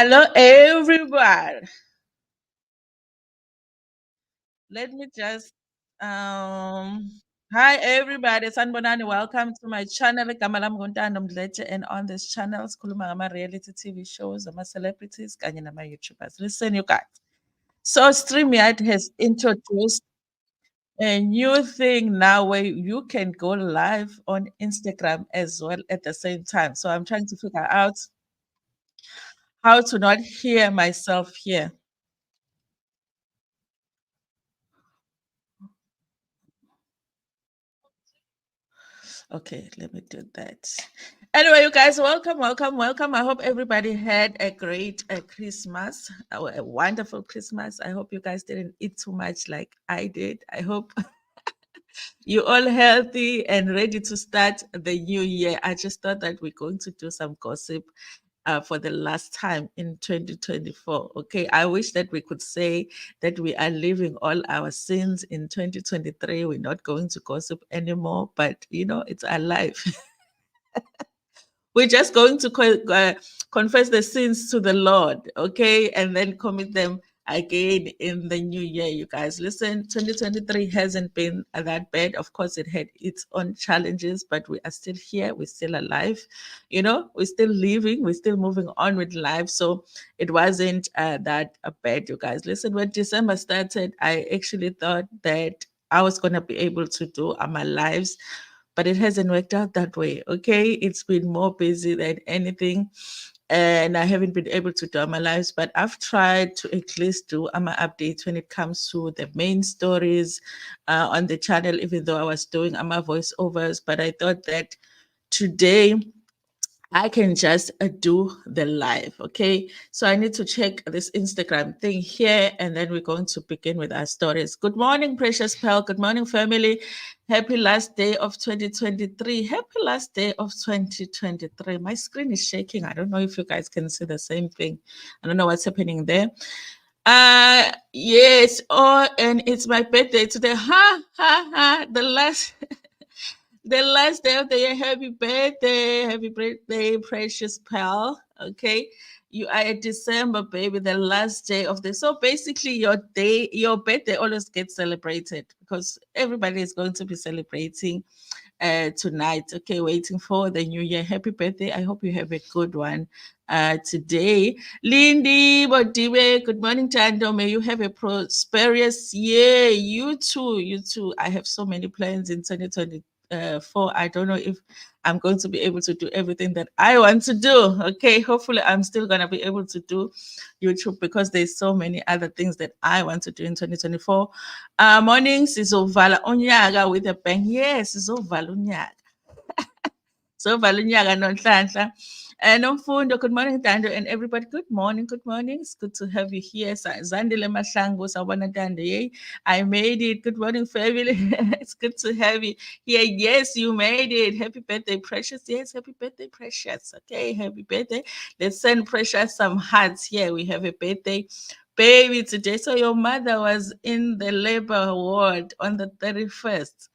Hello, everyone. Let me just hi everybody. Sanbonani, welcome to my channel. Igama lami nguNtando Mdletshe, and on this channel sikhuluma ngama-reality TV shows, ama-celebrities kanye nama-YouTubers. Listen, you guys. So StreamYard has introduced a new thing now where you can go live on Instagram as well at the same time. So I'm trying to figure out how to not hear myself here. Okay, let me do that. Anyway, you guys, welcome, welcome, welcome. I hope everybody had a great Christmas, a wonderful Christmas. I hope you guys didn't eat too much like I did. I hope you're all healthy and ready to start the new year. I just thought that we're going to do some gossip for the last time in 2024. Okay, I wish that we could say that we are leaving all our sins in 2023. We're not going to gossip anymore, but it's our life. We're just going to confess the sins to the Lord, okay, and then commit them again in the new year. You guys, listen, 2023 hasn't been that bad. Of course, it had its own challenges, but we are still here. We're still alive. We're still living. We're still moving on with life. So it wasn't that bad, you guys. Listen, when December started, I actually thought that I was going to be able to do my lives, but it hasn't worked out that way. Okay, it's been more busy than anything, and I haven't been able to do my lives. But I've tried to at least do my updates when it comes to the main stories on the channel, even though I was doing my voiceovers. But I thought that today I can just do the live. Okay. So I need to check this Instagram thing here, and then we're going to begin with our stories. Good morning, precious pal. Good morning, family. Happy last day of 2023. Happy last day of 2023. My screen is shaking. I don't know if you guys can see the same thing. I don't know what's happening there. Yes. Oh, and it's my birthday today. Ha ha ha. The last day of the year. Happy birthday, precious pal. Okay, you are a December baby, the last day of the. So basically, your birthday always gets celebrated because everybody is going to be celebrating tonight. Okay, waiting for the new year. Happy birthday! I hope you have a good one today. Lindy Bodiwe, good morning, Tando. May you have a prosperous year. You too, you too. I have so many plans in 2024. I don't know if I'm going to be able to do everything that I want to do. Okay, hopefully I'm still gonna be able to do YouTube because there's so many other things that I want to do in 2024. Morning, sizovala unyaka with a bang. Yes, sizovala unyaka. Sizovala unyaka noNhlanhla. And Nomfundo, good morning, Dando, and everybody. Good morning, good morning. It's good to have you here. Zandile Mahlangu, Sawubona Dando. Yay, I made it. Good morning, family. It's good to have you here. Yes, you made it. Happy birthday, Precious. Yes, happy birthday, Precious. Okay, happy birthday. Let's send Precious some hearts here. We have a birthday baby today. So your mother was in the labor ward on the 31st.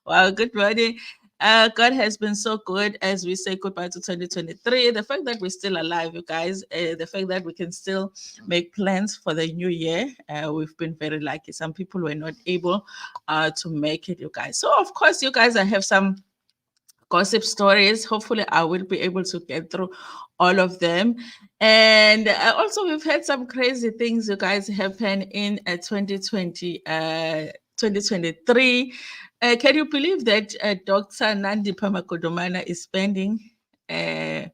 Wow, good morning. God has been so good as we say goodbye to 2023. The fact that we're still alive, you guys, the fact that we can still make plans for the new year, we've been very lucky. Some people were not able to make it, you guys. So, of course, you guys, I have some gossip stories. Hopefully, I will be able to get through all of them. And also, we've had some crazy things, you guys, happen in 2023. Can you believe that Dr. Nandi Pamakodomana is spending uh,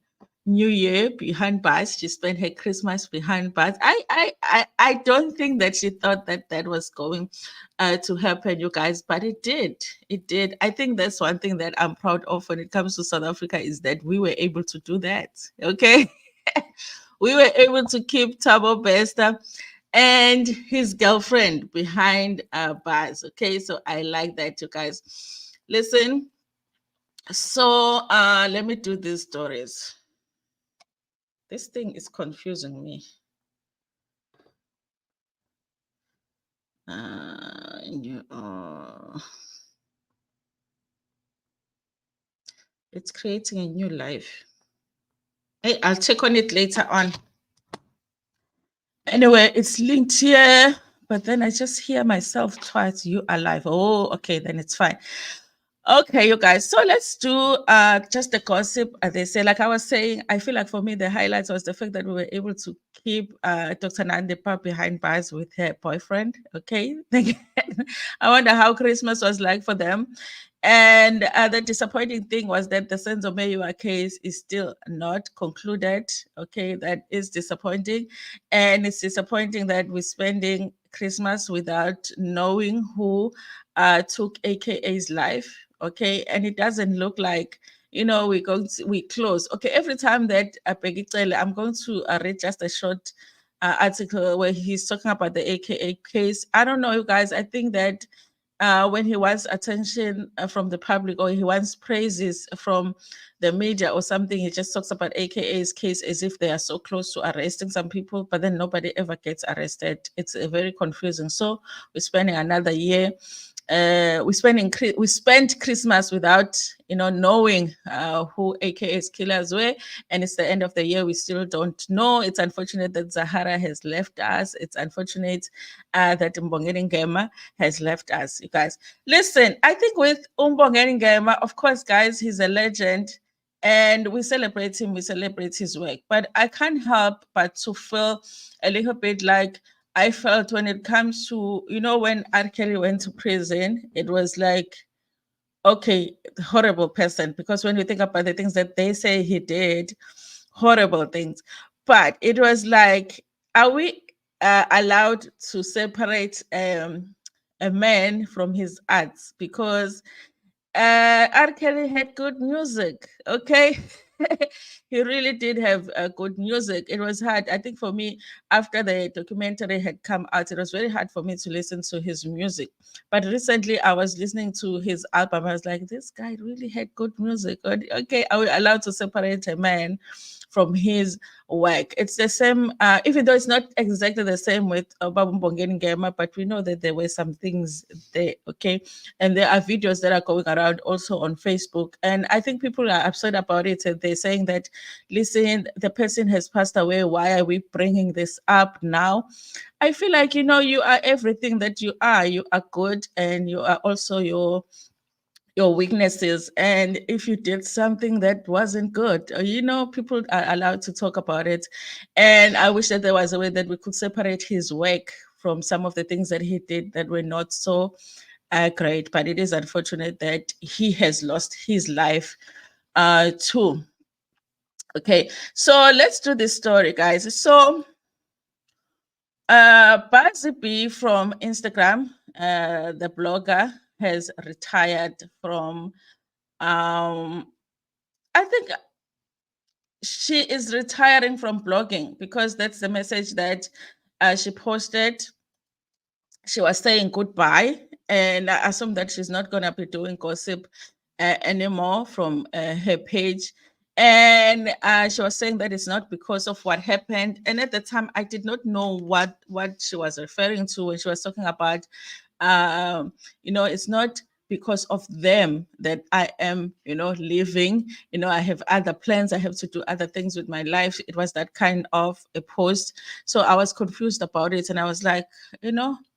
New Year behind bars? She spent her Christmas behind bars. I don't think that she thought that that was going to happen, you guys, but it did. It did. I think that's one thing that I'm proud of when it comes to South Africa is that we were able to do that. Okay. We were able to keep Tabo Bester and his girlfriend behind bars. Okay, so I like that, you guys. Listen, so let me do these stories. This thing is confusing me. It's creating a new life. Hey, I'll check on it later on. Anyway, it's linked here, but then I just hear myself twice. You are live. Oh, okay, then it's fine. Okay, you guys. So let's do just the gossip. They say, like I was saying, I feel like for me the highlights was the fact that we were able to keep Dr. Nandipa behind bars with her boyfriend. Okay, I wonder how Christmas was like for them. And the disappointing thing was that the Senzo Mayua case is still not concluded. Okay, that is disappointing. And it's disappointing that we're spending Christmas without knowing who took AKA's life. Okay, and it doesn't look like we close. Okay, every time that I'm going to read just a short article where he's talking about the AKA case. I don't know, you guys. I think that when he wants attention from the public or he wants praises from the media or something, he just talks about AKA's case as if they are so close to arresting some people, but then nobody ever gets arrested. It's very confusing. So we're spending another year. We spent Christmas without knowing who AKA's killers were, and it's the end of the year. We still don't know. It's unfortunate that Zahara has left us. It's unfortunate that Mbongeni Ngema has left us. You guys, listen. I think with Mbongeni Ngema, of course, guys, he's a legend. And we celebrate him, we celebrate his work. But I can't help but to feel a little bit like I felt when it comes to, when R. Kelly went to prison, it was like, okay, horrible person. Because when we think about the things that they say he did, horrible things. But it was like, are we allowed to separate a man from his arts? Because R. Kelly had good music, okay? He really did have good music. It was hard. I think for me, after the documentary had come out, it was very hard for me to listen to his music. But recently, I was listening to his album. I was like, this guy really had good music. Okay, are we allowed to separate a man from his work? It's the same, even though it's not exactly the same with Babu Mbongeni Ngema, but we know that there were some things there, okay? And there are videos that are going around also on Facebook. And I think people are upset about it. And they're saying that, listen, the person has passed away. Why are we bringing this up now? I feel like, you are everything that you are. You are good and you are also your weaknesses. And if you did something that wasn't good, people are allowed to talk about it. And I wish that there was a way that we could separate his work from some of the things that he did that were not so great. But it is unfortunate that he has lost his life too. Okay, so let's do this story, guys. So Buzzy B from Instagram, the blogger, has retired from I think she is retiring from blogging because that's the message that she posted. She was saying goodbye, and I assume that she's not going to be doing gossip anymore from her page. And she was saying that it's not because of what happened. And at the time, I did not know what she was referring to when she was talking about, it's not because of them that I am, living. I have other plans. I have to do other things with my life. It was that kind of a post. So I was confused about it. And I was like,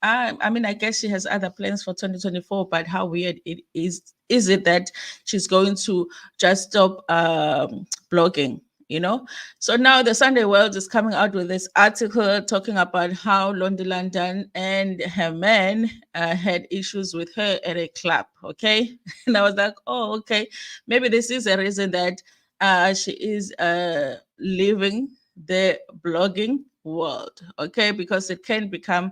I mean, I guess she has other plans for 2024, but how weird it is it that she's going to just stop blogging? So now the Sunday World is coming out with this article talking about how Londi London and her man had issues with her at a club. Okay. And I was like, oh, okay, maybe this is a reason that she is leaving the blogging world. Okay, because it can become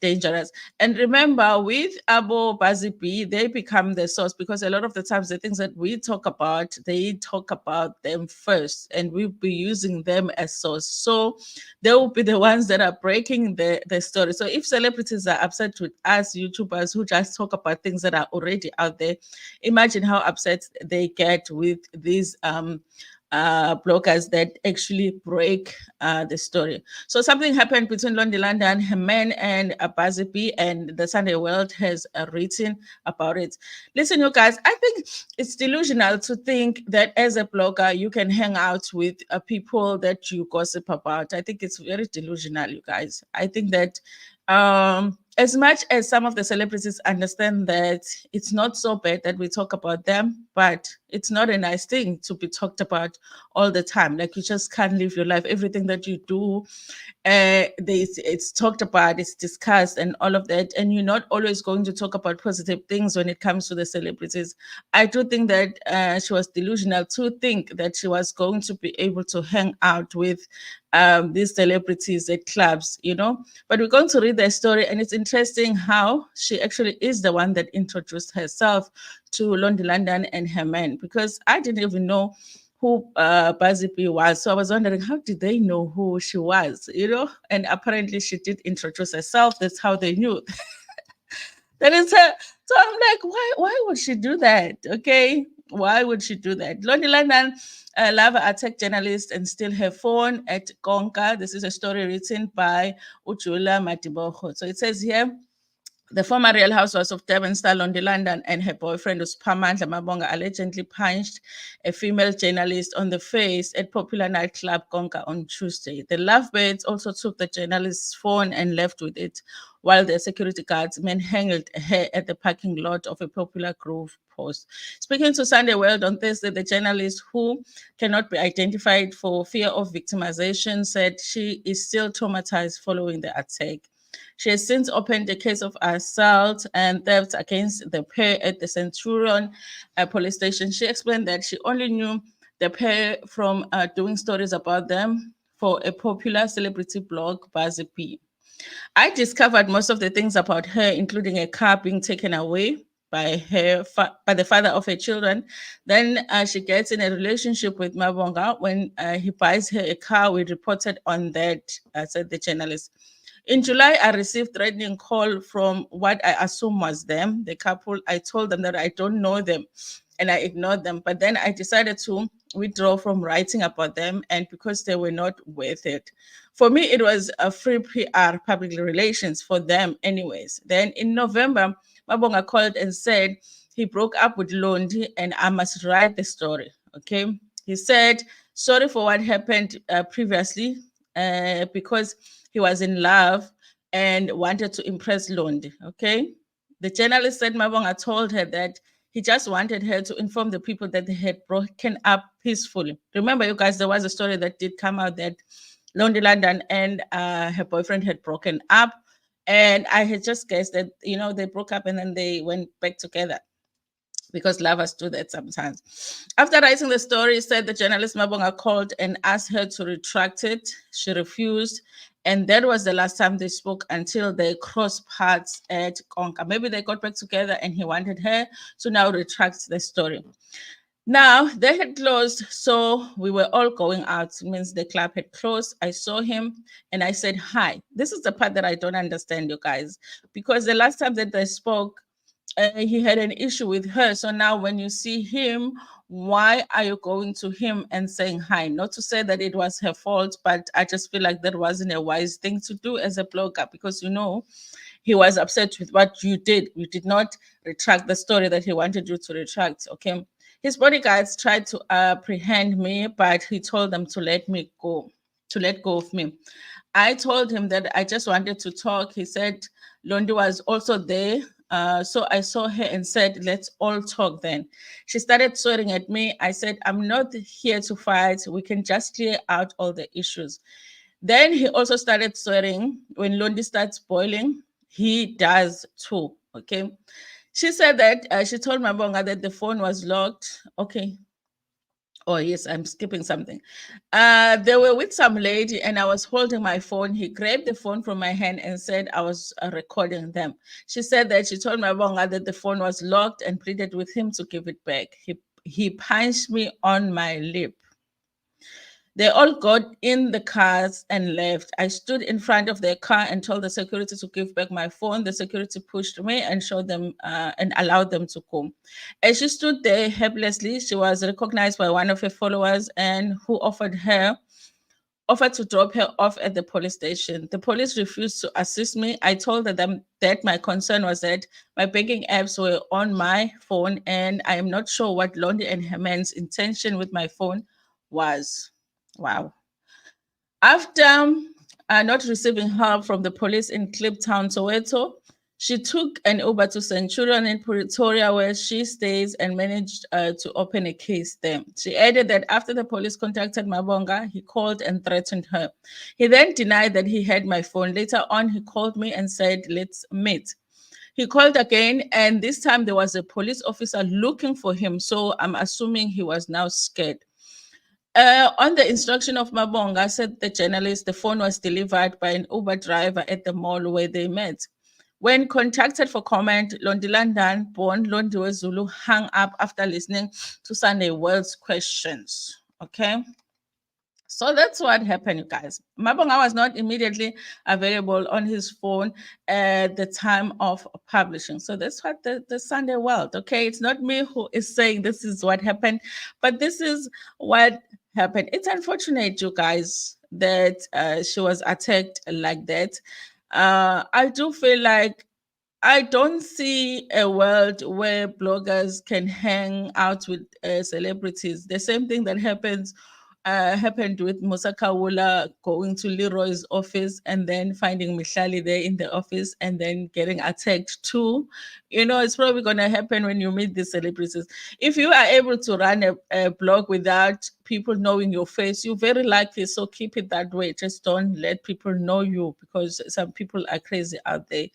dangerous. And remember, with Abo Bazibi, they become the source because a lot of the times the things that we talk about, they talk about them first, and we'll be using them as source. So they will be the ones that are breaking the story. So if celebrities are upset with us YouTubers who just talk about things that are already out there, imagine how upset they get with these bloggers that actually break the story. So something happened between Londi London, Herman, and Abazipi, and the Sunday World has written about it. Listen, you guys, I think it's delusional to think that as a blogger, you can hang out with people that you gossip about. I think it's very delusional, you guys. I think that as much as some of the celebrities understand that it's not so bad that we talk about them, but it's not a nice thing to be talked about all the time. Like, you just can't live your life. Everything that you do, it's talked about, it's discussed, and all of that. And you're not always going to talk about positive things when it comes to the celebrities. I do think that she was delusional to think that she was going to be able to hang out with these celebrities at clubs, you know. But we're going to read their story, and it's interesting how she actually is the one that introduced herself to Londi London and her man, because I didn't even know who Bazipi was. So I was wondering, how did they know who she was, you know? And apparently she did introduce herself. That's how they knew. That is her. So I'm like, why would she do that? Okay. Why would she do that? Londi London Lava attacked journalist and steal her phone at Konka. This is a story written by Ujula Matiboho. So it says here, the former Real Housewives of Durban star Londi London and her boyfriend Usiphamandla Mabonga allegedly punched a female journalist on the face at popular nightclub Konka on Tuesday. The lovebirds also took the journalist's phone and left with it, while the security guards manhandled her at the parking lot of a popular Grove post. Speaking to Sunday World on Thursday, the journalist, who cannot be identified for fear of victimization, said she is still traumatized following the attack. She has since opened a case of assault and theft against the pair at the Centurion police station. She explained that she only knew the pair from doing stories about them for a popular celebrity blog, Bazi P. I discovered most of the things about her, including a car being taken away by the father of her children. Then she gets in a relationship with Mabonga. When he buys her a car, we reported on that, said the journalist. In July, I received threatening call from what I assume was them, the couple. I told them that I don't know them and I ignored them. But then I decided to withdraw from writing about them, and because they were not worth it. For me, it was a free PR, public relations for them anyways. Then in November, Mabonga called and said he broke up with Londi and I must write the story, okay? He said, sorry for what happened previously, because he was in love and wanted to impress Londi, okay? The journalist said Mabonga told her that he just wanted her to inform the people that they had broken up peacefully. Remember, you guys, there was a story that did come out that Londi London and her boyfriend had broken up. And I had just guessed that, you know, they broke up and then they went back together, because lovers do that sometimes. After writing the story, said the journalist Mabonga called and asked her to retract it. She refused. And that was the last time they spoke until they crossed paths at Konka. Maybe they got back together and he wanted her to now retract the story. Now they had closed, so we were all going out. It means the club had closed. I saw him and I said hi. This is the part that I don't understand, you guys, because the last time that they spoke, he had an issue with her. So now when you see him, why are you going to him and saying hi? Not to say that it was her fault, but I just feel like that wasn't a wise thing to do as a blogger, because, you know, he was upset with what you did. You did not retract the story that he wanted you to retract, okay? His bodyguards tried to apprehend me, but he told them to let me go, to let go of me. I told him that I just wanted to talk. He said Londi was also there. So I saw her and said, let's all talk then. She started swearing at me. I said, I'm not here to fight. We can just clear out all the issues. Then he also started swearing. When Londi starts boiling, he does too. Okay. She said that she told Mabonga that the phone was locked. Okay. Oh, yes, I'm skipping something. They were with some lady and I was holding my phone. He grabbed the phone from my hand and said I was recording them. She said that she told Mabonga that the phone was locked and pleaded with him to give it back. He punched me on my lip. They all got in the cars and left. I stood in front of their car and told the security to give back my phone. The security pushed me and showed them and allowed them to go. As she stood there helplessly, she was recognized by one of her followers and who offered to drop her off at the police station. The police refused to assist me. I told them that my concern was that my banking apps were on my phone and I am not sure what Londi and Herman's intention with my phone was. Wow. After not receiving help from the police in Kliptown, Soweto, she took an Uber to Centurion in Pretoria, where she stays, and managed to open a case there. She added that after the police contacted Mabonga, he called and threatened her. He then denied that he had my phone. Later on, he called me and said, "Let's meet." He called again, and this time there was a police officer looking for him. So I'm assuming he was now scared. On the instruction of Mabonga, said the journalist, the phone was delivered by an Uber driver at the mall where they met. When contacted for comment, Londilandan, born Londiwe Zulu, hung up after listening to Sunday World's questions. Okay. So that's what happened, you guys. Mabonga was not immediately available on his phone at the time of publishing. So that's what the Sunday World, okay? It's not me who is saying this is what happened, but this is what happened. It's unfortunate, you guys, that she was attacked like that. I do feel like I don't see a world where bloggers can hang out with celebrities. The same thing that happened with Musa Kawula going to Leroy's office and then finding Mihlali there in the office and then getting attacked too. You know, it's probably going to happen when you meet these celebrities. If you are able to run a blog without people knowing your face, you're very likely. So keep it that way. Just don't let people know you, because some people are crazy out there.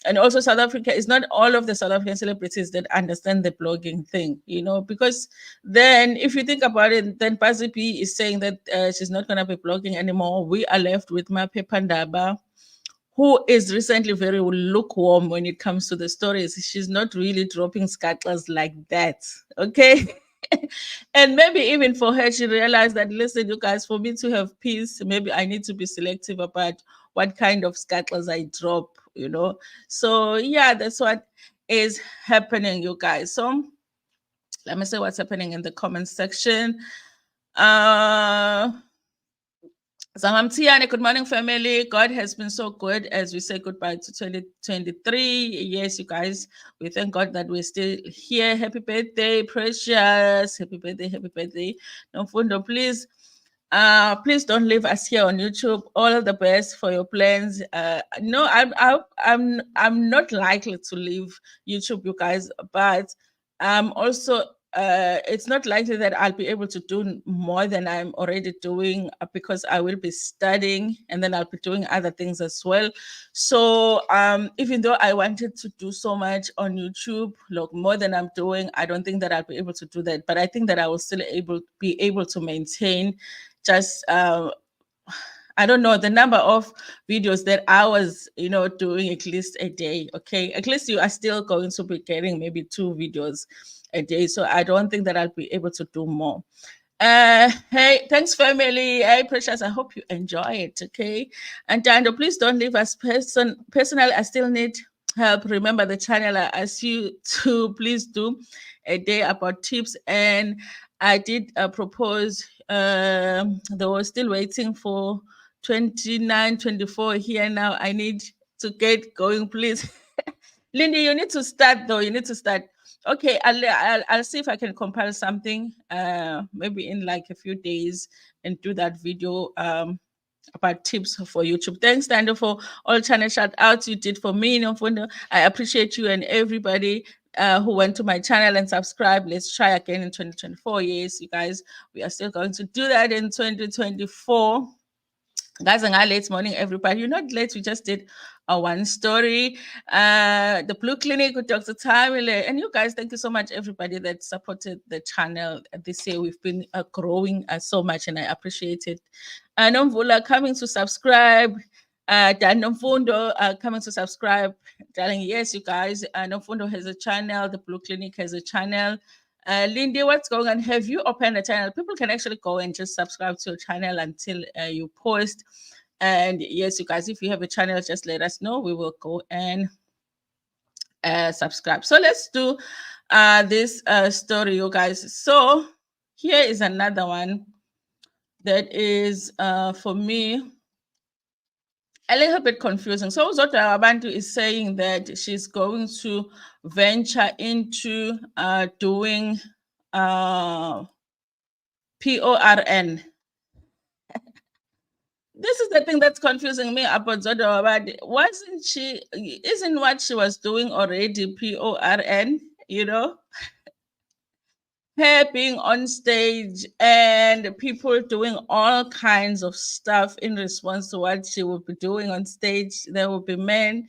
And also South Africa is not all of the South African celebrities that understand the blogging thing, you know, because then if you think about it, then Pazi P is saying that she's not going to be blogging anymore. We are left with Mape Pandaba, who is recently very lukewarm when it comes to the stories. She's not really dropping scuttles like that. Okay. And maybe even for her, she realized that, listen, you guys, for me to have peace, maybe I need to be selective about what kind of scuttles I drop, you know. So yeah, that's what is happening, you guys. So let me see what's happening in the comment section. Zamamtiane, good morning, family. God has been so good as we say goodbye to 2023. Yes, you guys, we thank God that we're still here. Happy birthday, precious. Happy birthday, happy birthday. No Fundo, please. Please don't leave us here on YouTube. All the best for your plans. No, I'm not likely to leave YouTube, you guys, but I'm also it's not likely that I'll be able to do more than I'm already doing, because I will be studying and then I'll be doing other things as well. So even though I wanted to do so much on YouTube, look, more than I'm doing, I don't think that I'll be able to do that. But I think that I will still be able to maintain just I don't know the number of videos that I was, you know, doing at least a day. Okay, at least you are still going to be getting maybe 2 videos a day. So I don't think that I'll be able to do more. Hey, thanks, family. Hey, precious. I hope you enjoy it. Okay, and Dando, please don't leave us. Personally, I still need help. Remember the channel. I asked you to please do a day about tips, and I did propose. They were still waiting for 29, 24 here now. I need to get going, please. Lindy, you need to start though. You need to start. Okay, I'll see if I can compile something, maybe in like a few days, and do that video about tips for YouTube. Thanks, Dando, for all channel shout outs you did for me. I appreciate you and everybody who went to my channel and subscribed. Let's try again in 2024. Yes, you guys, we are still going to do that in 2024. Guys, and late morning, everybody. You're not late. We just did a one story. The Blue Clinic with Dr. Tamile. And you guys, thank you so much, everybody that supported the channel this year. We've been growing so much, and I appreciate it. Nomvula coming to subscribe. Dan Nomfundo coming to subscribe. Telling yes, you guys. Nomfundo has a channel. The Blue Clinic has a channel. Lindy, what's going on? Have you opened a channel? People can actually go and just subscribe to your channel until you post. And yes, you guys, if you have a channel, just let us know. We will go and subscribe. So let's do this story, you guys. So here is another one that is for me a little bit confusing. So Zodwa Abantu is saying that she's going to venture into doing PORN. This is the thing that's confusing me about Zodwa Abantu. Isn't what she was doing already PORN, you know? Her being on stage and people doing all kinds of stuff in response to what she would be doing on stage. There will be men,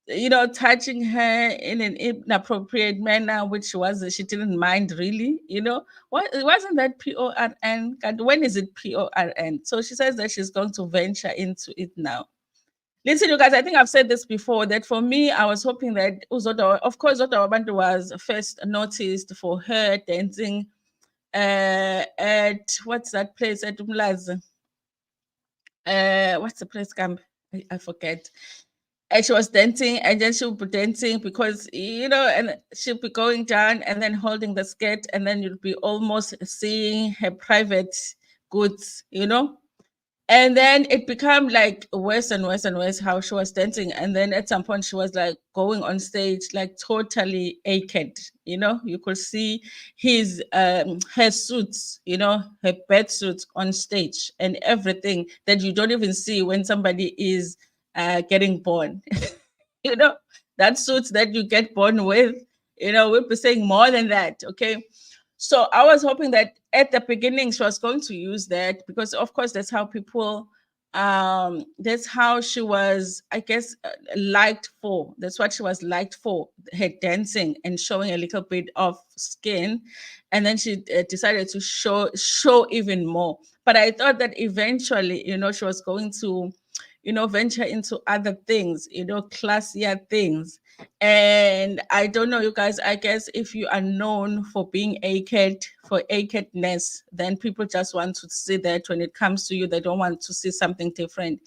you know, touching her in an inappropriate manner, which was she didn't mind really, you know. What wasn't that PORN? And when is it PORN? So she says that she's going to venture into it now. Listen, you guys, I think I've said this before that for me, I was hoping that Uzodwa, of course, Zodwa Wabantu was first noticed for her dancing at what's that place at Umlazi? What's the place, Camp? I forget. And she was dancing, and then she would be dancing because, you know, and she'll be going down and then holding the skirt, and then you'll be almost seeing her private goods, you know. And then it became like worse and worse and worse how she was dancing. And then at some point she was like going on stage like totally naked. You know, you could see his her suits, you know, her bed suits on stage and everything that you don't even see when somebody is getting born. You know, that suits that you get born with, you know, we'll be saying more than that. Okay. So I was hoping that at the beginning she was going to use that because, of course, that's how people, that's how she was, I guess, liked for. That's what she was liked for, her dancing and showing a little bit of skin, and then she decided to show even more. But I thought that eventually, you know, she was going to, you know, venture into other things, you know, classier things. And I don't know, you guys, I guess if you are known for being naked, for nakedness, then people just want to see that when it comes to you, they don't want to see something different.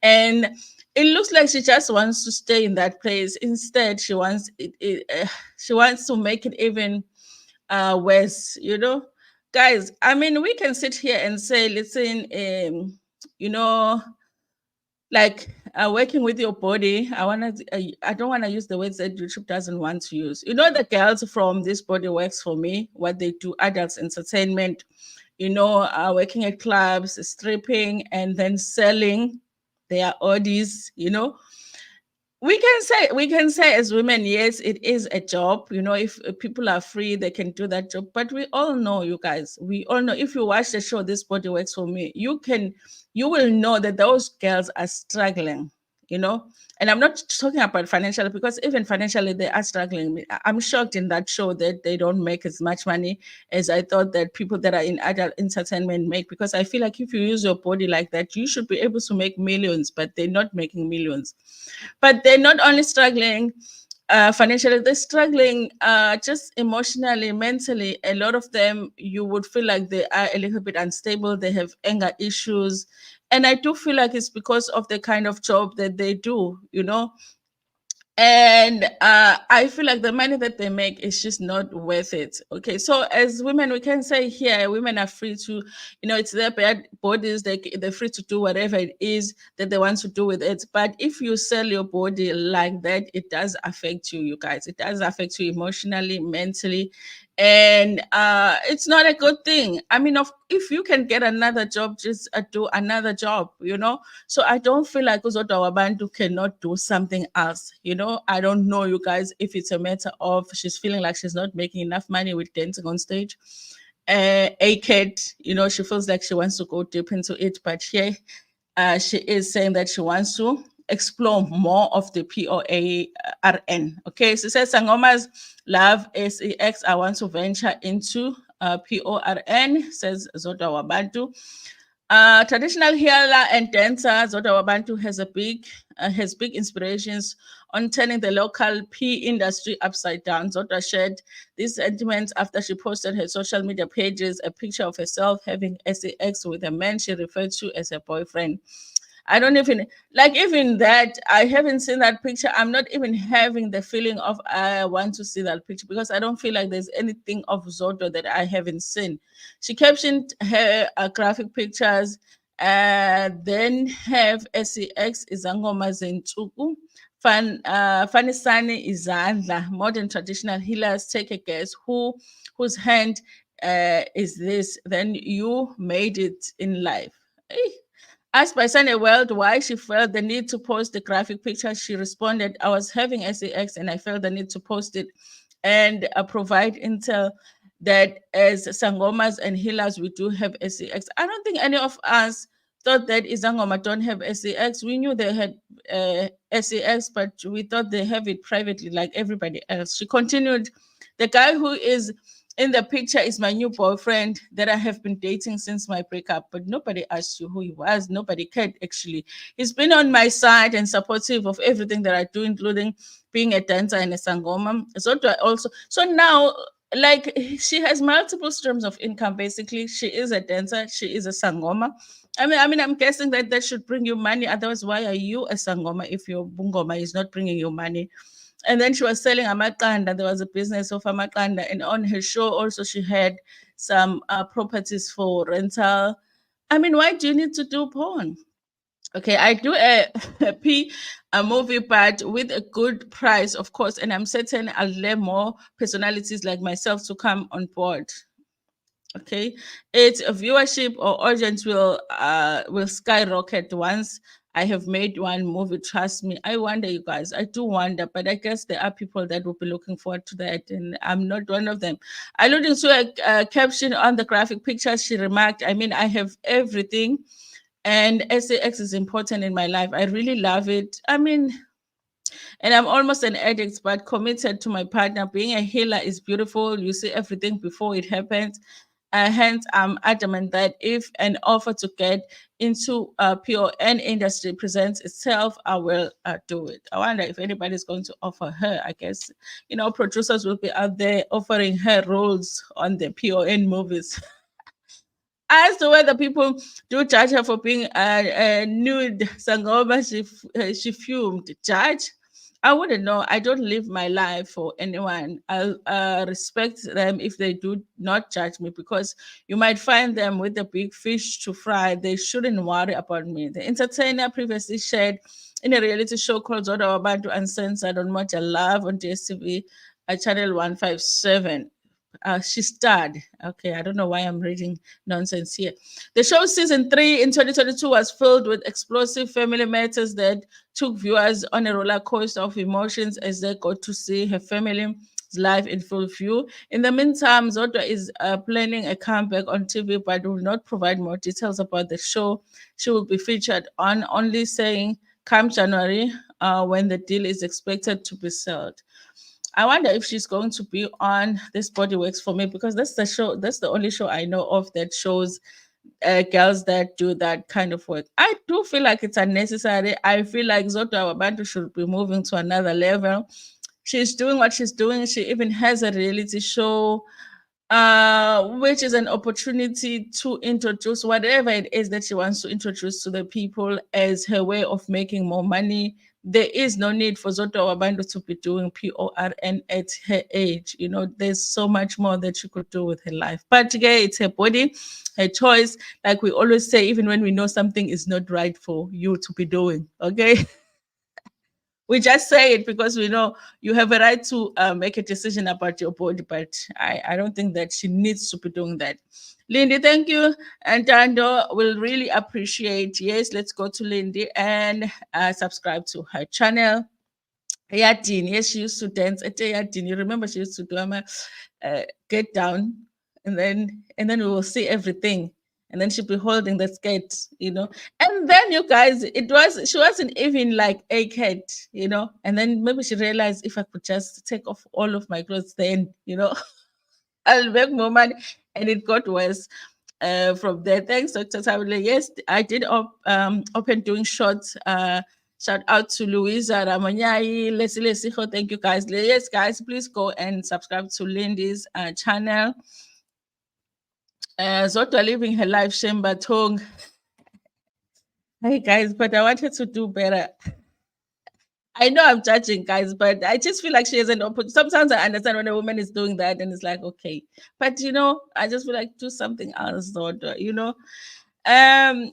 And it looks like she just wants to stay in that place. Instead, she wants to make it even worse, you know. Guys, I mean, we can sit here and say, listen, you know, like working with your body. I don't want to use the words that YouTube doesn't want to use. You know, the girls from This Body Works For Me, what they do, adults entertainment, you know, working at clubs, stripping, and then selling their oddies, you know. We can say as women, yes, it is a job. You know, if people are free, they can do that job. But we all know, you guys, we all know, if you watch the show This Body Works For Me, you will know that those girls are struggling, you know. And I'm not talking about financially, because even financially they are struggling. I'm shocked in that show that they don't make as much money as I thought that people that are in adult entertainment make, because I feel like if you use your body like that, you should be able to make millions, but they're not making millions. But they're not only struggling financially, they're struggling just emotionally, mentally. A lot of them, you would feel like they are a little bit unstable, they have anger issues. And I do feel like it's because of the kind of job that they do, you know. And I feel like the money that they make is just not worth it. Okay, so as women, we can say here, women are free to, you know, it's their bodies. They're free to do whatever it is that they want to do with it. But if you sell your body like that, it does affect you, you guys. It does affect you emotionally, mentally, and it's not a good thing. I mean, if you can get another job, just do another job, you know. So I don't feel like Uzodwa Wabantu cannot do something else, you know. I don't know, you guys, if it's a matter of she's feeling like she's not making enough money with dancing on stage. A kid, you know, she feels like she wants to go deep into it, but here she is saying that she wants to explore more of the PORN. Okay, so she says Sangoma's love sex. I want to venture into PORN, says Zodwa Wabantu. Traditional healer and dancer, Zodwa Wabantu has a big has big inspirations on turning the local pea industry upside down. Zodwa shared these sentiments after she posted her social media pages a picture of herself having sex with a man she referred to as her boyfriend. I don't even like even that. I haven't seen that picture. I'm not even having the feeling of I want to see that picture because I don't feel like there's anything of Zodwa that I haven't seen. She captioned her graphic pictures, then have SEX Izangoma Zentuku, Fanisani Izandla, modern traditional healers. Take a guess whose hand is this? Then you made it in life. Eh, asked by Sunny World why she felt the need to post the graphic picture, she responded, I was having SEX and I felt the need to post it and provide intel that as Sangomas and healers, we do have SEX. I don't think any of us thought that Izangoma don't have SEX. We knew they had SEX, but we thought they have it privately like everybody else. She continued, the guy who is in the picture is my new boyfriend that I have been dating since my breakup, but nobody asked you who he was. Nobody cared, actually. He's been on my side and supportive of everything that I do, including being a dancer and a sangoma. So do I also. So now, like, she has multiple streams of income. Basically, she is a dancer. She is a sangoma. I'm guessing that that should bring you money. Otherwise, why are you a sangoma if your bungoma is not bringing you money? And then she was selling amakanda. There was a business of amakanda, and on her show also she had some properties for rental. Why do you need to do porn? Okay, I do a movie, but with a good price, of course, and I'm certain I'll let more personalities like myself to come on board. Okay, its viewership or audience will skyrocket once I have made one movie. Trust me. I wonder, you guys, I do wonder, but I guess there are people that will be looking forward to that, and I'm not one of them. Alluding to a caption on the graphic picture, she remarked, I have everything, and SAX is important in my life. I really love it. And I'm almost an addict, but committed to my partner. Being a healer is beautiful. You see everything before it happens. Hence, I'm adamant that if an offer to get into PON industry presents itself, I will do it. I wonder if anybody's going to offer her. I guess, producers will be out there offering her roles on the PON movies. As to whether people do judge her for being a nude sangoma, she fumed. Judge? I wouldn't know. I don't live my life for anyone. I'll respect them if they do not judge me because you might find them with the big fish to fry. They shouldn't worry about me. The entertainer previously shared in a reality show called Zodwa Abantu Uncensored on Moja Love on DSTV at channel 157. She starred. Okay, I don't know why I'm reading nonsense here. The show season 3 in 2022 was filled with explosive family matters that took viewers on a roller coaster of emotions as they got to see her family's life in full view. In the meantime, Zodwa is planning a comeback on TV, but will not provide more details about the show she will be featured on, only saying come January when the deal is expected to be sold. I wonder if she's going to be on This Body Works for Me because that's the show. That's the only show I know of that shows girls that do that kind of work. I do feel like it's unnecessary. I feel like Zodwa Wabantu should be moving to another level. She's doing what she's doing. She even has a reality show, which is an opportunity to introduce whatever it is that she wants to introduce to the people as her way of making more money. There is no need for Zodwa Wabantu to be doing PORN at her age. There's so much more that she could do with her life. But again, it's her body, her choice. Like we always say, even when we know something is not right for you to be doing, okay? We just say it because we know you have a right to make a decision about your body, but I don't think that she needs to be doing that. Lindy, thank you. And Dando will really appreciate. Yes, let's go to Lindy and subscribe to her channel. Yadin, yes, she used to dance at Yadin. You remember she used to do get down, and then we will see everything. And then she'd be holding the skirt. And then you guys, she wasn't even like a kid. And then maybe she realized if I could just take off all of my clothes, then, I'll make more money. And it got worse from there. Thanks, Dr. Tabule. Yes, I did open doing shorts Shout out to Louisa Ramanyai, Leslie Siho. Thank you guys. Yes, guys, please go and subscribe to Lindy's channel. Zodwa living her life, Shemba Tong. Hey guys, but I wanted to do better. I know I'm judging, guys, but I just feel like she has an opportunity. Sometimes I understand when a woman is doing that, and it's like, okay, but I just feel like do something else, Zodwa.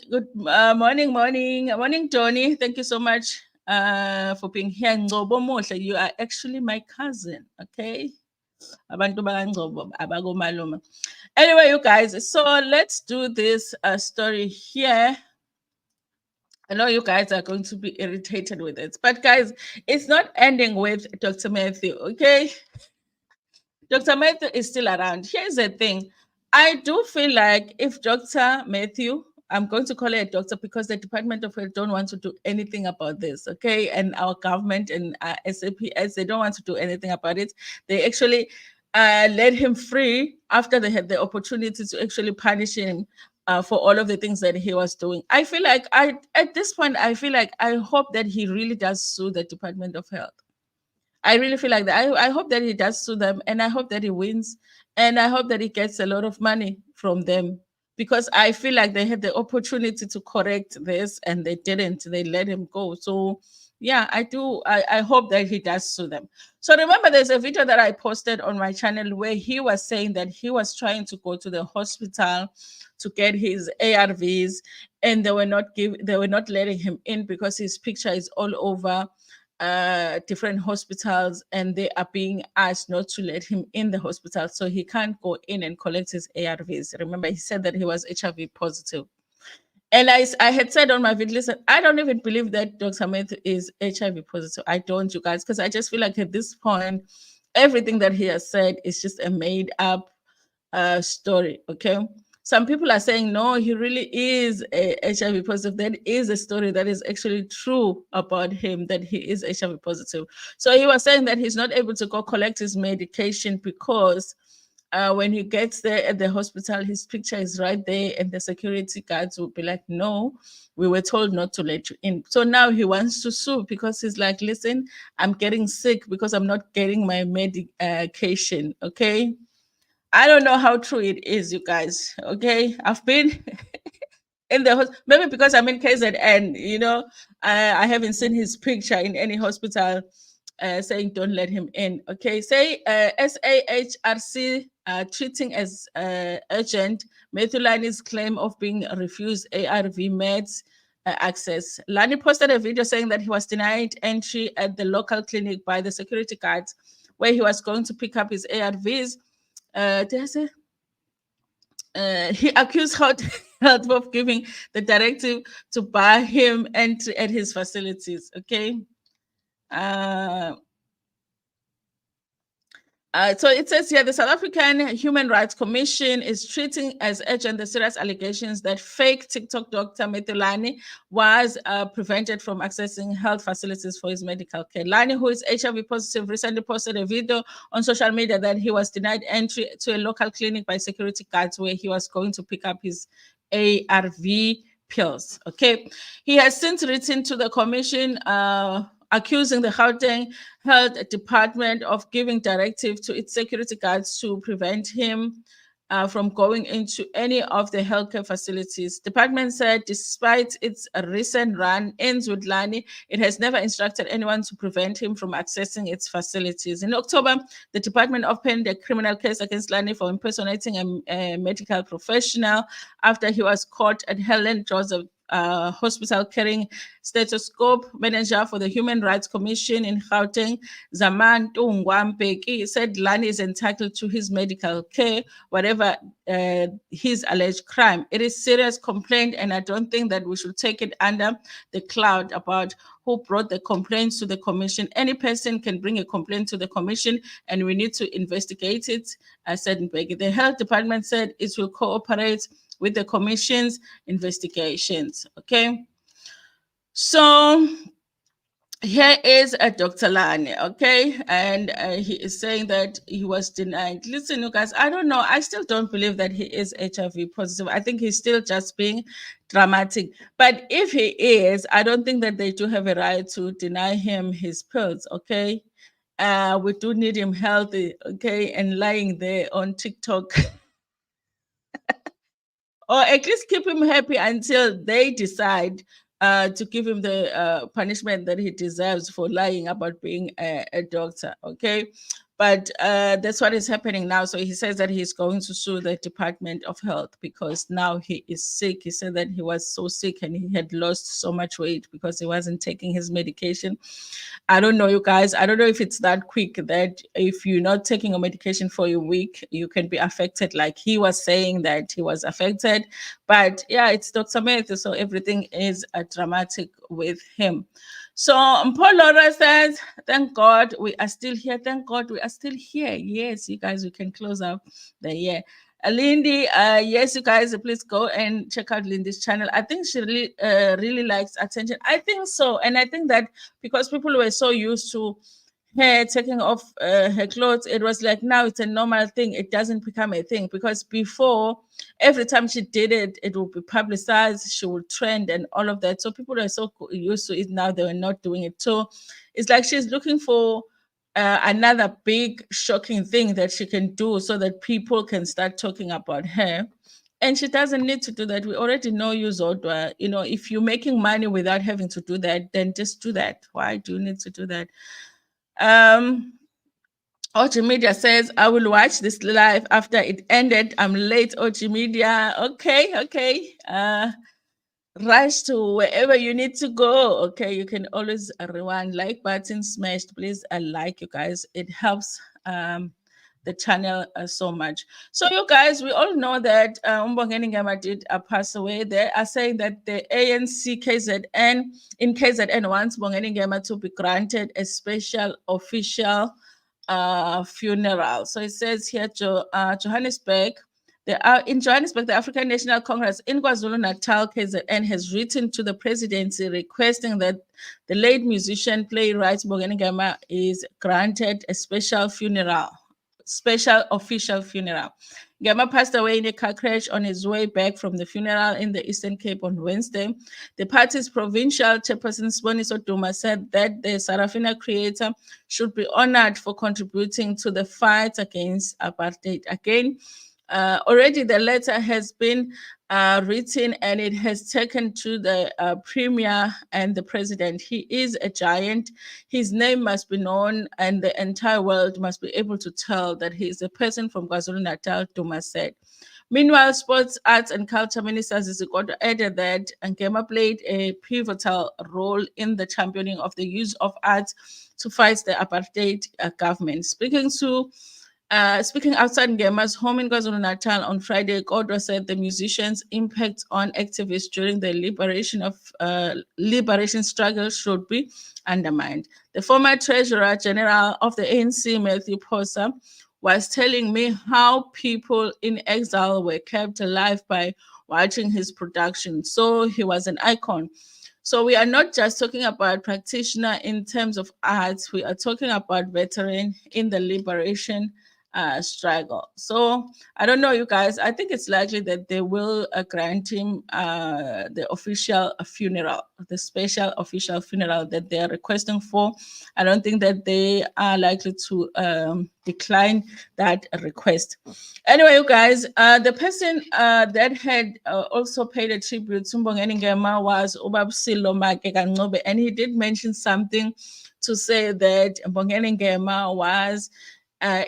Good morning, Tony. Thank you so much for being here. Ngcobo Mohle, you are actually my cousin, okay? Abantu bakaNgcobo, abakomalume. Anyway, you guys, so let's do this story here. I know you guys are going to be irritated with it, but guys, it's not ending with Dr. Matthew, okay? Dr. Matthew is still around. Here's the thing. I do feel like if Dr. Matthew, I'm going to call her a doctor because the Department of Health don't want to do anything about this, okay? And our government and SAPS, they don't want to do anything about it. They actually let him free after they had the opportunity to actually punish him for all of the things that he was doing. I feel like at this point, I feel like I hope that he really does sue the Department of Health. I really feel like that. I hope that he does sue them, and I hope that he wins, and I hope that he gets a lot of money from them, because I feel like they had the opportunity to correct this and they didn't. They let him go. So yeah, I do. I hope that he does sue them. So remember, there's a video that I posted on my channel where he was saying that he was trying to go to the hospital to get his ARVs, and they were not letting him in because his picture is all over different hospitals, and they are being asked not to let him in the hospital, so he can't go in and collect his ARVs. Remember, he said that he was HIV positive. And I had said on my video, listen, I don't even believe that Dr. Matthew is HIV positive. I don't, you guys, because I just feel like at this point, everything that he has said is just a made up story. Okay. Some people are saying, no, he really is a HIV positive. That is a story that is actually true about him, that he is HIV positive. So he was saying that he's not able to go collect his medication because when he gets there at the hospital, his picture is right there, and the security guards will be like, no, we were told not to let you in. So now he wants to sue because he's like, listen, I'm getting sick because I'm not getting my medication. Okay. I don't know how true it is, you guys. Okay. I've been in the maybe because I'm in KZN, I haven't seen his picture in any hospital saying don't let him in. Okay, say SAHRC treating as urgent Methulani's claim of being refused ARV meds access. Lani posted a video saying that he was denied entry at the local clinic by the security guards where he was going to pick up his ARVs. Did I say? He accused Health of giving the directive to bar him entry at his facilities. Okay. So it says here, the South African Human Rights Commission is treating as urgent the serious allegations that fake TikTok doctor Methulani was prevented from accessing health facilities for his medical care. Lani, who is HIV positive, recently posted a video on social media that he was denied entry to a local clinic by security guards where he was going to pick up his ARV pills. Okay. He has since written to the commission accusing the Gauteng Health Department of giving directive to its security guards to prevent him from going into any of the healthcare facilities. Department said despite its recent run-ins with Lani, it has never instructed anyone to prevent him from accessing its facilities. In October, the department opened a criminal case against Lani for impersonating a medical professional after he was caught at Helen Joseph hospital carrying stethoscope. Manager for the Human Rights Commission in Gauteng, Zaman Tungwambeki, said Lani is entitled to his medical care, whatever his alleged crime. It is serious complaint, and I don't think that we should take it under the cloud about who brought the complaints to the commission. Any person can bring a complaint to the commission, and we need to investigate it, said Mbeki. The health department said it will cooperate with the commission's investigations. Okay. So Here is a Dr. Lani, okay? And he is saying that he was denied. Listen, you guys, I don't know. I still don't believe that he is HIV positive. I think he's still just being dramatic. But if he is, I don't think that they do have a right to deny him his pills, okay? We do need him healthy, okay? And lying there on TikTok. Or at least keep him happy until they decide to give him the punishment that he deserves for lying about being a doctor. Okay. But that's what is happening now. So he says that he's going to sue the Department of Health because now he is sick. He said that he was so sick and he had lost so much weight because he wasn't taking his medication. I don't know, you guys. I don't know if it's that quick that if you're not taking a medication for a week, you can be affected. Like he was saying that he was affected. But yeah, it's Dr. Matthew, so everything is dramatic with him. So Paul Laura says, thank God we are still here. Thank God we are still here. Yes, you guys, we can close up the year. Lindy, yes, you guys, please go and check out Lindy's channel. I think she really likes attention. I think so. And I think that because people were so used to her taking off her clothes, it was like now it's a normal thing. It doesn't become a thing because before, every time she did it, it would be publicized. She would trend and all of that. So people are so used to it now. They were not doing it. So it's like she's looking for another big shocking thing that she can do so that people can start talking about her. And she doesn't need to do that. We already know you, Zodwa. You know, if you're making money without having to do that, then just do that. Why do you need to do that? OG Media says, I will watch this live after it ended. I'm late, OG Media. Okay, okay. Rush to wherever you need to go. Okay, you can always rewind. Like button smashed. Please, I like you guys. It helps the channel so much. So you guys, we all know that Mbongeni Ngema did pass away. They are saying that the ANC KZN in KZN wants Mbongeni Ngema to be granted a special official funeral. So it says here, Johannesburg. In Johannesburg, the African National Congress in KwaZulu-Natal, KZN, has written to the presidency requesting that the late musician, playwright Mbongeni Ngema is granted a special official funeral. Ngema passed away in a car crash on his way back from the funeral in the Eastern Cape on Wednesday. The party's provincial chairperson, Siboniso Duma, said that the Sarafina creator should be honored for contributing to the fight against apartheid. Again, already the letter has been written and it has taken to the premier and the president. He is a giant. His name must be known and the entire world must be able to tell that he is a person from KwaZulu-Natal, Duma said. Meanwhile, Sports, Arts and Culture Minister Zizikoto added that Ngema played a pivotal role in the championing of the use of arts to fight the apartheid government. Speaking outside Ngema's home in KwaZulu-Natal on Friday, Kodwa said the musician's impact on activists during the liberation struggle should be undermined. The former Treasurer General of the ANC, Matthew Posa, was telling me how people in exile were kept alive by watching his production. So he was an icon. So we are not just talking about practitioner in terms of arts, we are talking about veteran in the liberation struggle. So I don't know, you guys. I think it's likely that they will grant him the official funeral, the special official funeral that they are requesting for. I don't think that they are likely to decline that request. Anyway, you guys, the person that had also paid a tribute to Mbongeni Ngema was Ubabsilo Makekangobe, and he did mention something to say that Mbongeni Ngema was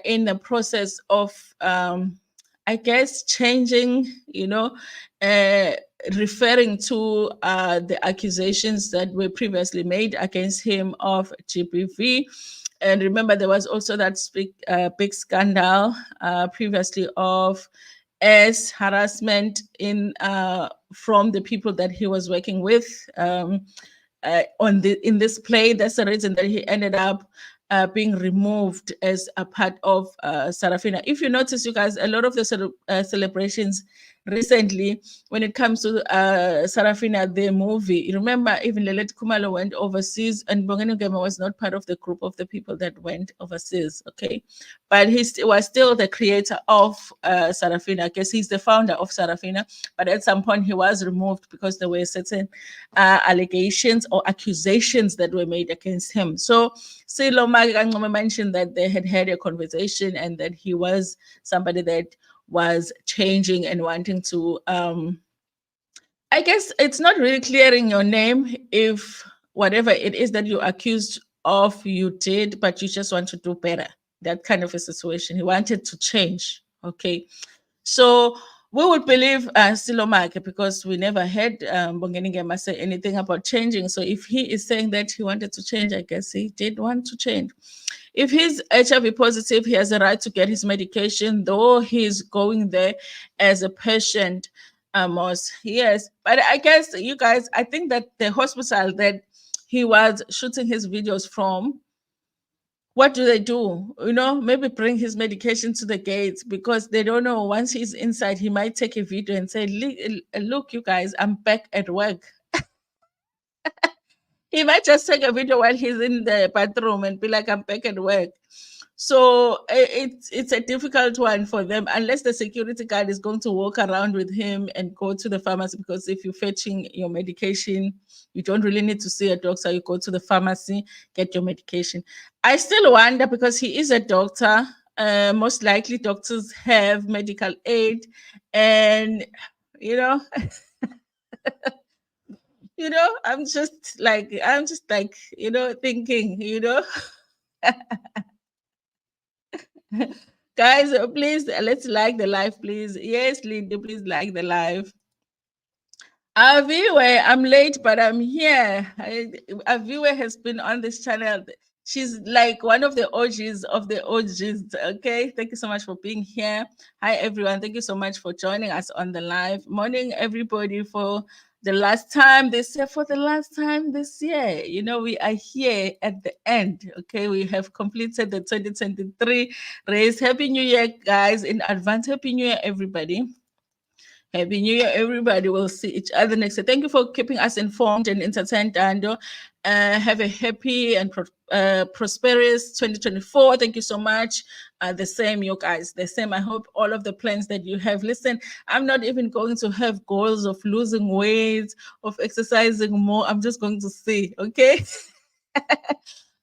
in the process of, I guess, changing, referring to the accusations that were previously made against him of GBV. And remember, there was also that big scandal previously of harassment from the people that he was working with in this play. That's the reason that he ended up being removed as a part of Sarafina. If you notice, you guys, a lot of the celebrations recently when it comes to Sarafina, the movie. You remember, even Lelet Kumalo went overseas, and Mbongeni Ngema was not part of the group of the people that went overseas, okay? But he was still the creator of Sarafina. I guess he's the founder of Sarafina, but at some point he was removed because there were certain allegations or accusations that were made against him. So Silo Magangoma mentioned that they had a conversation and that he was somebody that was changing and wanting to I guess it's not really clearing your name if whatever it is that you're accused of you did, but you just want to do better. That kind of a situation. He wanted to change. Okay. So we would believe Silomake because we never heard Mbongeni Ngema say anything about changing. So if he is saying that he wanted to change, I guess he did want to change. If he's HIV positive, he has a right to get his medication, though he's going there as a patient. Yes, but I guess you guys, I think that the hospital that he was shooting his videos from, what do they do? You know, maybe bring his medication to the gates because they don't know once he's inside, he might take a video and say, Look, you guys, I'm back at work. He might just take a video while he's in the bathroom and be like, I'm back at work. So it's a difficult one for them unless the security guard is going to walk around with him and go to the pharmacy, because if you're fetching your medication, you don't really need to see a doctor. You go to the pharmacy, get your medication. I still wonder because he is a doctor. Most likely doctors have medical aid, and you know, I'm just like, thinking, guys, please let's like the live, please. Yes, Linda, please like the live. Aviwe, I'm late, but I'm here. Aviwe has been on this channel. She's like one of the OGs of the OGs. Okay, thank you so much for being here. Hi, everyone. Thank you so much for joining us on the live. Morning, everybody. For the last time this year, for the last time this year, we are here at the end. Okay, we have completed the 2023 race. Happy New Year, guys! In advance, Happy New Year, everybody. Happy New Year, everybody. We'll see each other next year. Thank you for keeping us informed and entertained, Dando. Have a happy and prosperous 2024. Thank you so much. The same, you guys. The same. I hope all of the plans that you have. Listen, I'm not even going to have goals of losing weight, of exercising more. I'm just going to see, okay?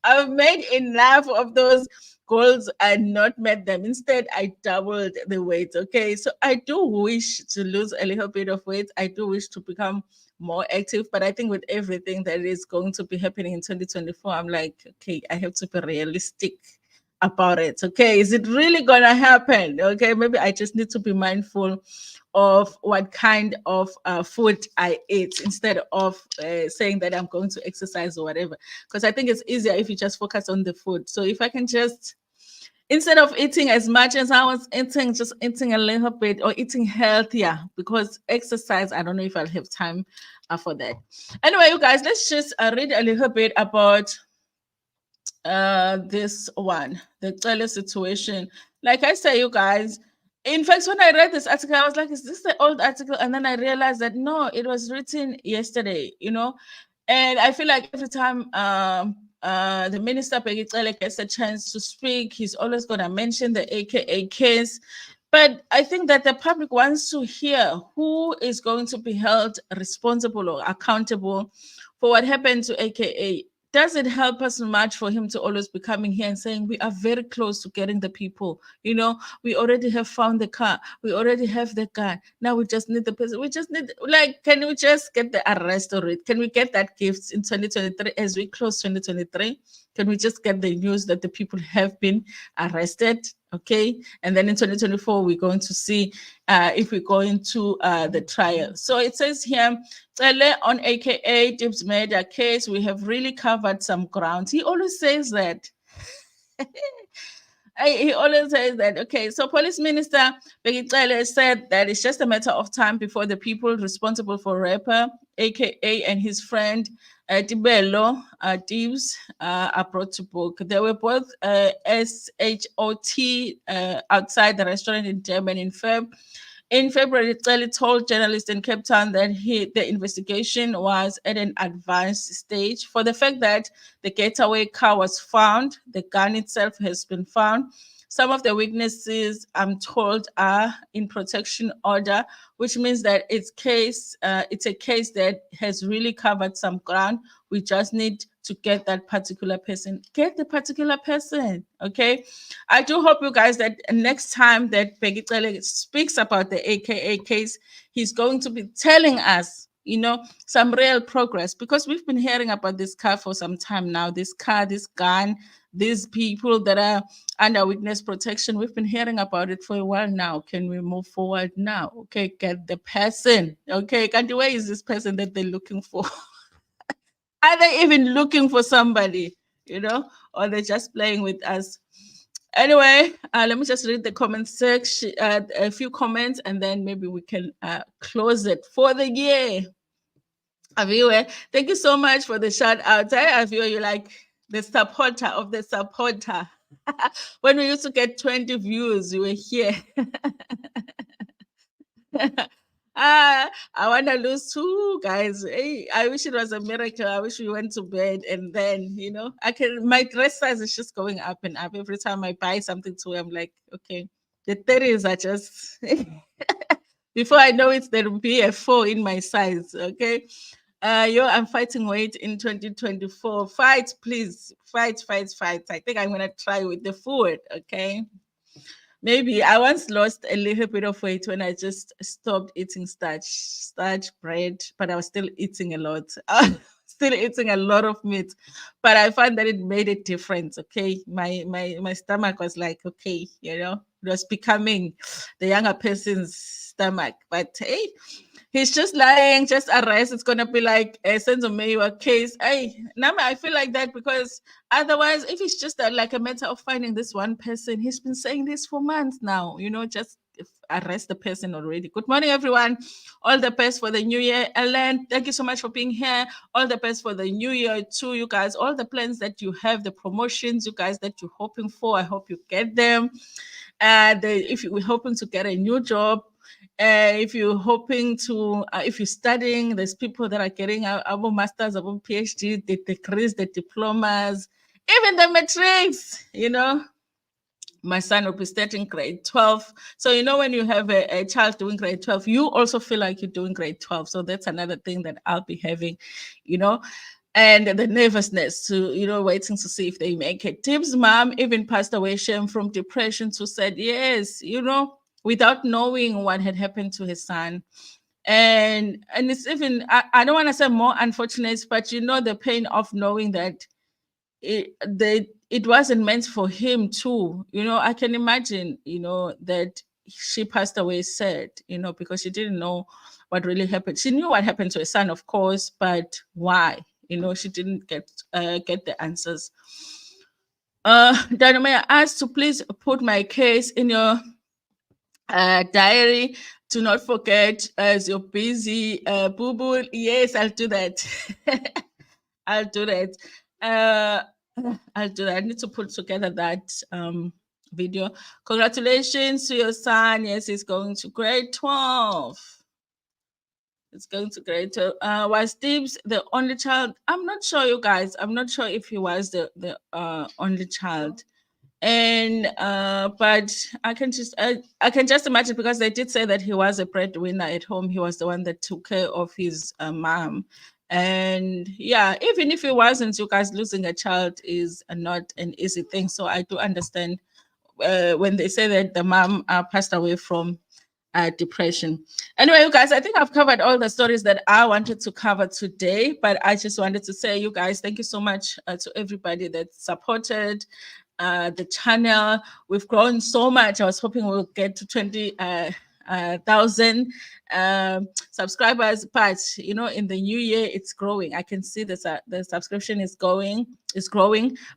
I've made enough of those goals and not met them. Instead, I doubled the weight. Okay. So I do wish to lose a little bit of weight. I do wish to become more active. But I think with everything that is going to be happening in 2024, I'm like, okay, I have to be realistic about it. Okay. Is it really going to happen? Okay. Maybe I just need to be mindful of what kind of food I eat instead of saying that I'm going to exercise or whatever. Because I think it's easier if you just focus on the food. So if I can just, instead of eating as much as I was eating, just eating a little bit or eating healthier, because exercise, I don't know if I'll have time for that. Anyway, you guys, let's just read a little bit about this one, the Cele situation. Like I say, you guys, in fact, when I read this article, I was like, is this the old article? And then I realized that no, it was written yesterday, and I feel like every time the minister Peggy Cele gets a chance to speak, he's always going to mention the AKA case. But I think that the public wants to hear who is going to be held responsible or accountable for what happened to AKA. Does it help us much for him to always be coming here and saying we are very close to getting the people? We already have found the car, we already have the gun. Now we just need the person. We just need, like, can we just get the arrest or it? Can we get that gift in 2023 as we close 2023? Can we just get the news that the people have been arrested? Okay, and then in 2024 we're going to see if we go into the trial. So it says here, on AKA Dibs murder case, we have really covered some ground. He always says that. He always says that. Okay, so Police Minister Begicele said that it's just a matter of time before the people responsible for rapper AKA and his friend Tibelo Dibs are brought to book. They were both SHOT outside the restaurant in Durban in Feb. In February, Celi told journalists in Cape Town that the investigation was at an advanced stage. For the fact that the getaway car was found, the gun itself has been found. Some of the witnesses, I'm told, are in protection order, which means that it's a case that has really covered some ground. We just need to get that particular person. Get the particular person, okay? I do hope you guys that next time that Peggy Cele speaks about the AKA case, he's going to be telling us, some real progress, because we've been hearing about this car for some time now. This car, this gun, these people that are under witness protection. We've been hearing about it for a while now. Can we move forward now? Okay, get the person. Okay, Kanti, where is this person that they're looking for? Are they even looking for somebody, or they're just playing with us? Anyway, let me just read the comment section, a few comments, and then maybe we can close it for the year. Aviwe, thank you so much for the shout out. Hey, Aviwe, you're like the supporter of the supporter. When we used to get 20 views, you were here. I want to lose 2, guys. Hey, I wish it was a miracle. I wish we went to bed and then, my dress size is just going up and up. Every time I buy something to I'm like, okay, the 30s are just, before I know it, there will be a 4 in my size, okay? I'm fighting weight in 2024. Fight, please. Fight. I think I'm going to try with the food, okay? Maybe I once lost a little bit of weight when I just stopped eating starch bread, but I was still eating a lot. Still eating a lot of meat, but I found that it made a difference. Okay, my stomach was like, okay, it was becoming the younger person's stomach. But hey, he's just lying, just arrest. It's gonna be like a sense of Maywa case. Hey, now I feel like that because otherwise, if it's just like a matter of finding this one person, he's been saying this for months now. Just arrest the person already. Good morning, everyone. All the best for the new year. Ellen, thank you so much for being here. All the best for the new year too, you guys. All the plans that you have, the promotions, you guys, that you're hoping for, I hope you get them. And if you're hoping to get a new job, if you're hoping to, if you're studying, there's people that are getting our masters, our PhD, the degrees, the diplomas, even the matrics, My son will be starting grade 12. So, when you have a child doing grade 12, you also feel like you're doing grade 12. So that's another thing that I'll be having, and the nervousness to, waiting to see if they make it. Tim's mom even passed away, shame from depression, to said, yes, without knowing what had happened to his son. And it's even, I don't want to say more unfortunate, but the pain of knowing that it wasn't meant for him too. I can imagine, that she passed away sad, because she didn't know what really happened. She knew what happened to her son, of course, but why? She didn't get the answers. Dana, may I ask to please put my case in your diary. Do not forget, as you're busy, boo boo. Yes, I'll do that. I'll do that. I'll do that. I need to put together that video. Congratulations to your son. Yes, he's going to grade 12. It's going to grade 12. Was Steve the only child? I'm not sure, you guys. I'm not sure if he was the only child. And but I can just imagine, because they did say that he was a breadwinner at home. He was the one that took care of his mom. And yeah, even if it wasn't, you guys, losing a child is not an easy thing. So I do understand when they say that the mom passed away from depression. Anyway, you guys, I think I've covered all the stories that I wanted to cover today, but I just wanted to say, you guys, thank you so much to everybody that supported the channel. We've grown so much. I was hoping we'll get to 20,000 subscribers, but in the new year it's growing. I can see the subscription is growing.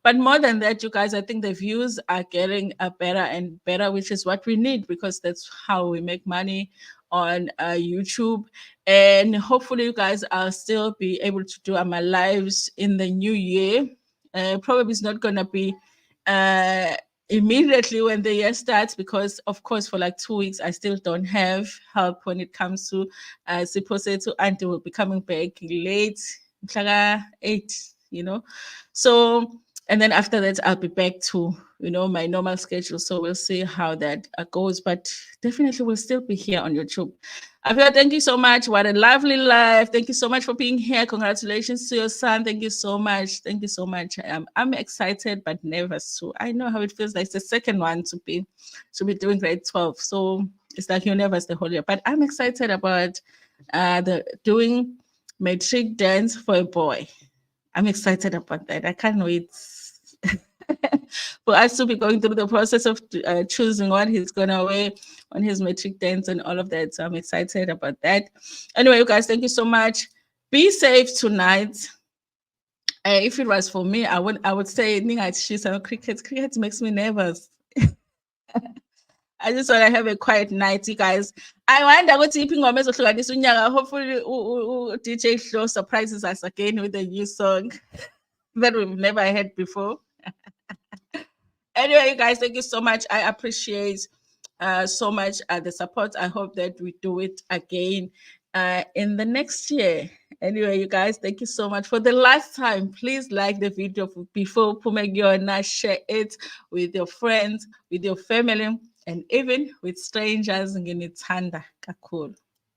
But more than that, you guys, I think the views are getting better and better, which is what we need, because that's how we make money on YouTube. And hopefully you guys will still be able to do my lives in the new year. Probably it's not gonna be immediately when the year starts, because of course for like 2 weeks I still don't have help when it comes to Sipho to auntie will be coming back late, mhlaka 8, you know. So and then after that I'll be back to, you know, my normal schedule. So we'll see how that goes, but definitely we'll still be here on YouTube. Avia, thank you so much. What a lovely life. Thank you so much for being here. Congratulations to your son. Thank you so much. Thank you so much. I'm excited but nervous too. I know how it feels like it's the second one to be doing grade 12. So it's like you're nervous the whole year. But I'm excited about the doing matric dance for a boy. I'm excited about that. I can't wait for us to be going through the process of choosing what he's gonna wear on his matric dance and all of that. So I'm excited about that. Anyway, you guys, thank you so much. Be safe tonight. If it was for me, I would say she's a cricket. Cricket makes me nervous. I just want to have a quiet night, you guys. I wonder what's keeping on hopefully DJ Flow surprises us again with a new song that we've never heard before. Anyway, you guys, thank you so much. I appreciate so much the support. I hope that we do it again in the next year. Anyway, you guys, thank you so much. For the last time, please like the video before Pumegiona, share it with your friends, with your family, and even with strangers. Nginithanda kakhulu.